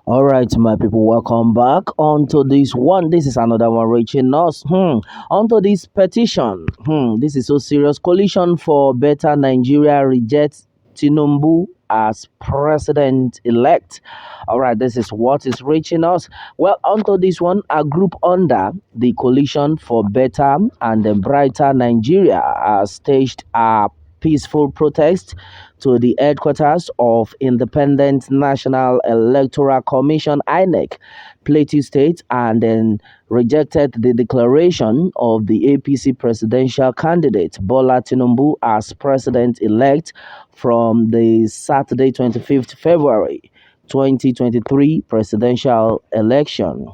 All right, my people, welcome back onto this one. This is another one reaching us. Onto this petition. This is so serious. Coalition for Better Nigeria rejects Tinubu as president-elect. All right, this is what is reaching us. Well, onto this one, a group under the Coalition for Better and Brighter Nigeria has staged a peaceful protest to the headquarters of Independent National Electoral Commission (INEC), Plateau State, and then rejected the declaration of the APC presidential candidate Bola Tinubu as president-elect from the Saturday 25th February 2023 presidential election.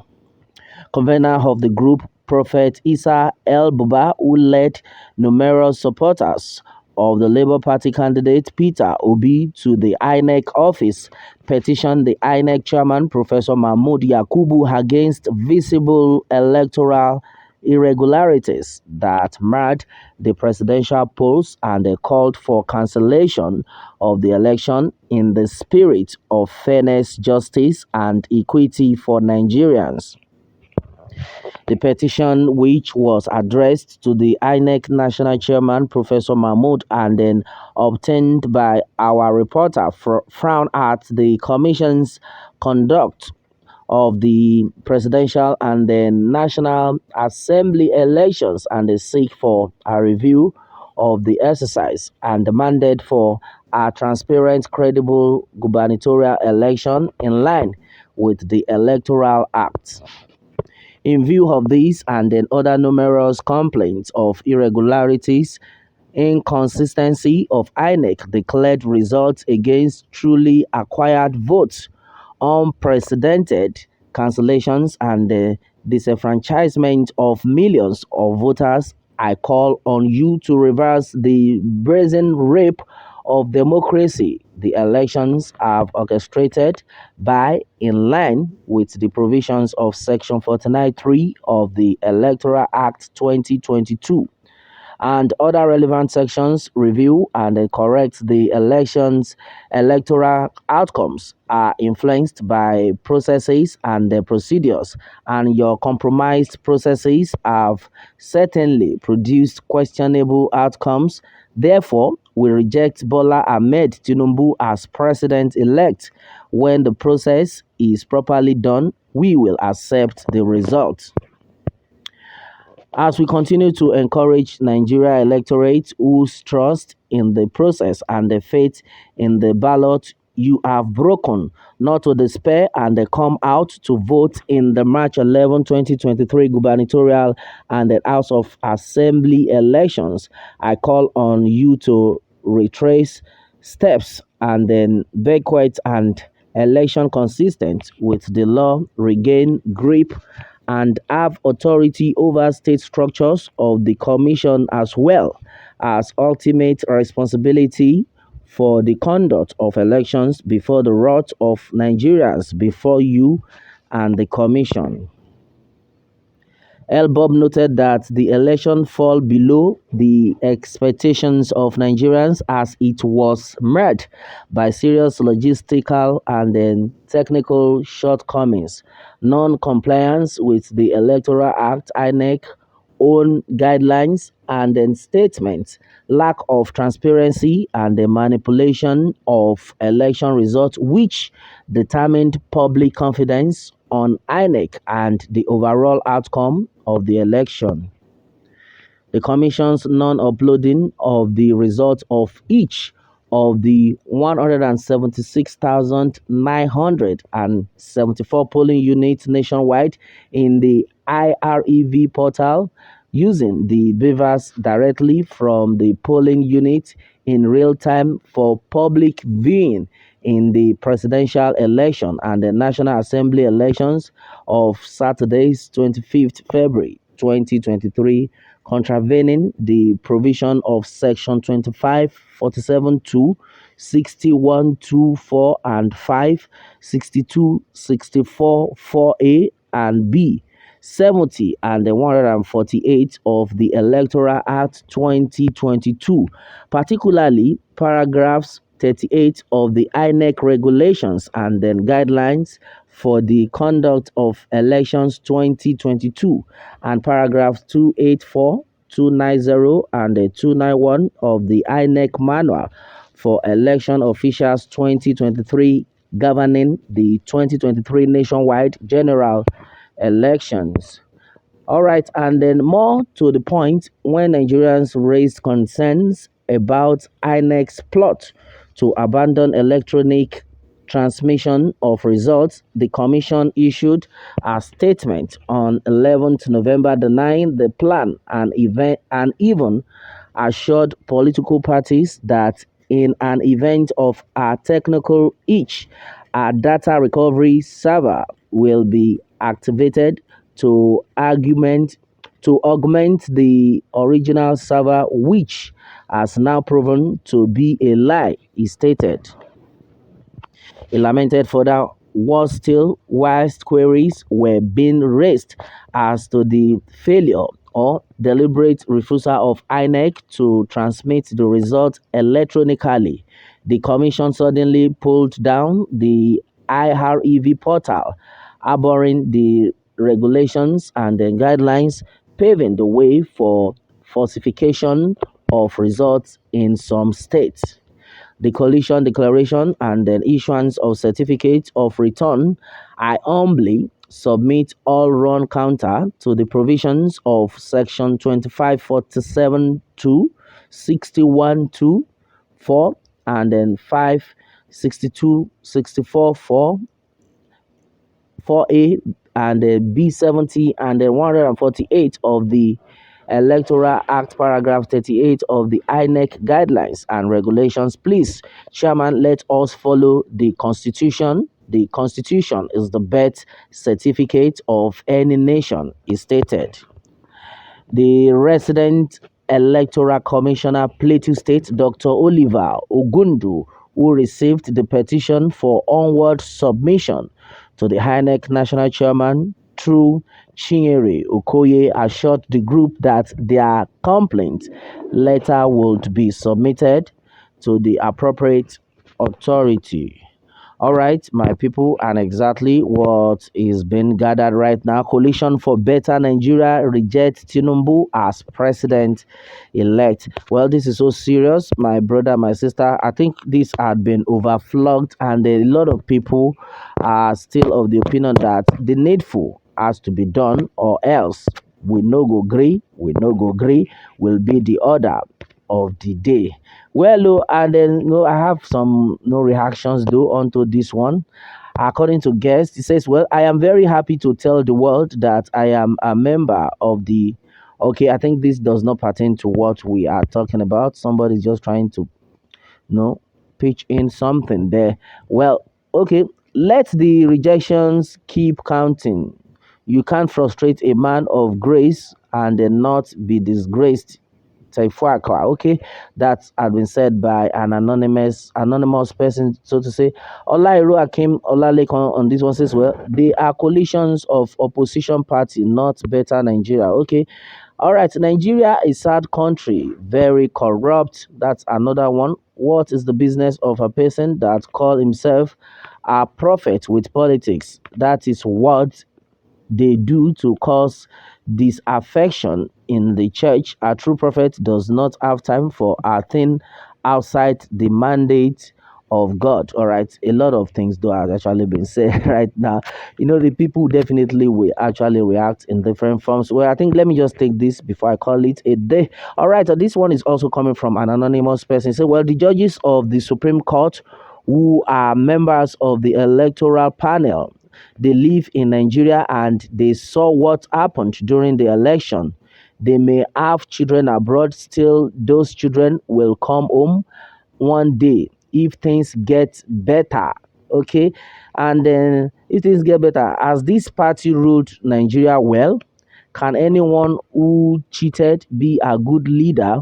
Convener of the group, Prophet Issa El Buba, who led numerous supporters of the Labour Party candidate Peter Obi to the INEC office, petitioned the INEC chairman, Professor Mahmoud Yakubu, against visible electoral irregularities that marred the presidential polls, and they called for cancellation of the election in the spirit of fairness, justice, and equity for Nigerians. The petition, which was addressed to the INEC National Chairman, Professor Mahmoud, and then obtained by our reporter, frowned at the Commission's conduct of the presidential and the National Assembly elections, and they seek for a review of the exercise and demanded for a transparent, credible gubernatorial election in line with the Electoral Act. In view of this and then other numerous complaints of irregularities, inconsistency of INEC declared results against truly acquired votes, unprecedented cancellations, and the disenfranchisement of millions of voters, I call on you to reverse the brazen rape of democracy the elections have orchestrated by, in line with the provisions of Section 49(3) of the Electoral Act 2022 and other relevant sections, review and correct the elections. Electoral outcomes are influenced by processes and the procedures, and your compromised processes have certainly produced questionable outcomes. Therefore, we reject Bola Ahmed Tinubu as president-elect. When the process is properly done, we will accept the result. As we continue to encourage Nigeria electorate whose trust in the process and the faith in the ballot you have broken, not to despair and come out to vote in the March 11, 2023 gubernatorial and the House of Assembly elections. I call on you to retrace steps and then backward and election consistent with the law, regain grip and have authority over state structures of the commission as well as ultimate responsibility for the conduct of elections before the wrath of Nigerians before you and the commission. Elbob noted that the election fell below the expectations of Nigerians as it was marred by serious logistical and then technical shortcomings, non-compliance with the Electoral Act, INEC, own guidelines and then statements, lack of transparency and the manipulation of election results, which determined public confidence on INEC and the overall outcome of the election. The Commission's non-uploading of the results of each of the 176,974 polling units nationwide in the IREV portal using the beavers directly from the polling unit in real time for public viewing in the presidential election and the National Assembly elections of Saturday's 25th February 2023, contravening the provision of Section 25, 47 2, 61 2, 4 and 5, 62, 64, 4A and B, 70 and 148 of the Electoral Act 2022, particularly paragraphs 38 of the INEC regulations and then guidelines for the conduct of elections 2022 and paragraphs 284, 290, and 291 of the INEC manual for election officials 2023 governing the 2023 nationwide general elections. All right, and then more to the point, when Nigerians raised concerns about INEC's plot to abandon electronic transmission of results, the commission issued a statement on 11th November denying the plan and event and even assured political parties that in an event of a technical hitch, a data recovery server will be activated to augment the original server, which has now proven to be a lie, he stated. He lamented further, worse still, whilst queries were being raised as to the failure or deliberate refusal of INEC to transmit the results electronically, the Commission suddenly pulled down the IREV portal, abhorring the regulations and the guidelines, paving the way for falsification of results in some states. The coalition declaration and then issuance of certificate of return, I humbly submit all run counter to the provisions of section 2547 2, 61 2, 4, and then 5, 62, 64, 4, 4A, and B70, and then 148 of the Electoral Act, paragraph 38 of the INEC guidelines and regulations. Please, Chairman, let us follow the Constitution. The Constitution is the birth certificate of any nation, he stated. The resident electoral commissioner, Plateau State, Dr. Oliver Ogundu, who received the petition for onward submission to the INEC national chairman through Chinyere Okoye, assured the group that their complaint letter would be submitted to the appropriate authority. All right, my people, and exactly what is being gathered right now. Coalition for Better Nigeria rejects Tinubu as president elect. Well, this is so serious, my brother, my sister. I think this had been overflogged, and a lot of people are still of the opinion that the needful has to be done, or else we no go agree, will be the order of the day. Well, and then I have some no reactions though onto this one. According to guest, he says, "Well, I am very happy to tell the world that I am a member of the." Okay, I think this does not pertain to what we are talking about. Somebody's just trying to no, pitch in something there. Well, okay, let the rejections keep counting. You can't frustrate a man of grace and then not be disgraced. Taifuaka, okay, that had been said by an anonymous person, so to say. Olairo Akim Olalekon on this one says, well, they are coalitions of opposition party, not better Nigeria. Okay, all right, Nigeria is sad country, very corrupt. That's another one. What is the business of a person that call himself a prophet with politics? That is what they do to cause disaffection in the church. A true prophet does not have time for a thing outside the mandate of God. All right, a lot of things do has actually been said right now. The people definitely will actually react in different forms. Well, I think let me just take this before I call it a day. All right, so this one is also coming from an anonymous person. So, well, the judges of the Supreme Court who are members of the electoral panel, they live in Nigeria and they saw what happened during the election. They may have children abroad, still, those children will come home one day if things get better. Okay, and then if things get better, as this party ruled Nigeria well, can anyone who cheated be a good leader?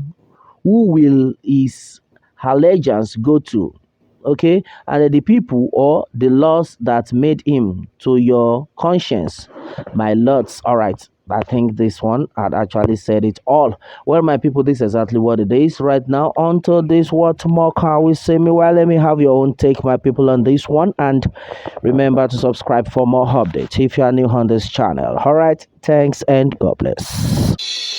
Who will his allegiance go to? Okay, and the people or the laws that made him to your conscience, my lords. All right, I think this one had actually said it all. Well, my people, this is exactly what it is right now. Onto this, what more can we say? Meanwhile, let me have your own take, my people, on this one. And remember to subscribe for more updates if you are new on this channel. All right, thanks and God bless.